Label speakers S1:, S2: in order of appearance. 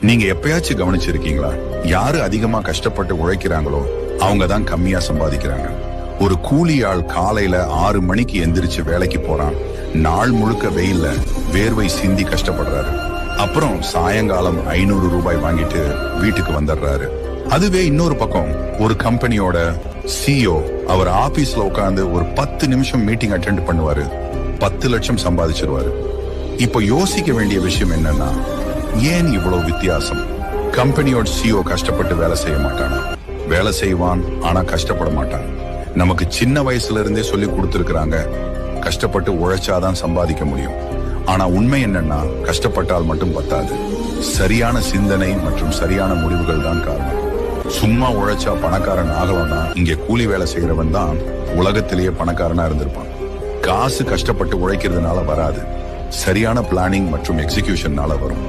S1: நீங்க எப்பயாச்சும் கவனிச்சிருக்கீங்களா? யாரு அதிகமா கஷ்டப்பட்டு உழைக்கிறாங்களோ அவங்க தான் கம்மியா சம்பாதிக்கிறாங்க. ஒரு கூலி ஆள் காலையில 6 மணிக்கு எந்திரிச்சு வேலைக்கு போறான். நாள் முழுக்க வெயில்ல வேர்வை சிந்தி கஷ்டப்படுறாரு. அப்புறம் சாயங்காலம் 500 ரூபாய் வாங்கிட்டு வீட்டுக்கு வந்துடுறாரு. அதுவே இன்னொரு பக்கம் ஒரு கம்பெனியோட சிஇஓ அவர் ஆபீஸ்ல உட்கார்ந்து ஒரு 10 நிமிஷம் மீட்டிங் அட்டெண்ட் பண்ணுவாரு, 10 லட்சம் சம்பாதிச்சிருவாரு. இப்போ யோசிக்க வேண்டிய விஷயம் என்னன்னா, ஏன் இவ்வளவு வித்தியாசம்? கம்பெனியோட சிஇஓ கஷ்டப்பட்டு வேலை செய்ய மாட்டானா? வேலை செய்வான், ஆனா கஷ்டப்பட மாட்டான். நமக்கு சின்ன வயசுல இருந்தே சொல்லி கொடுத்திருக்கிறாங்க, கஷ்டப்பட்டு உழைச்சாதான் சம்பாதிக்க முடியும். ஆனா உண்மை என்னன்னா, கஷ்டப்பட்டால் மட்டும் பத்தாது, சரியான சிந்தனை மற்றும் சரியான முடிவுகள் தான் காரணம். சும்மா உழைச்சா பணக்காரன் ஆகலன்னா இங்க கூலி வேலை செய்யறவன் தான் உலகத்திலேயே பணக்காரனா இருந்திருப்பான். காசு கஷ்டப்பட்டு உழைக்கிறதுனால வராது, சரியான பிளானிங் மற்றும் எக்ஸிகியூஷன்னால வரும்.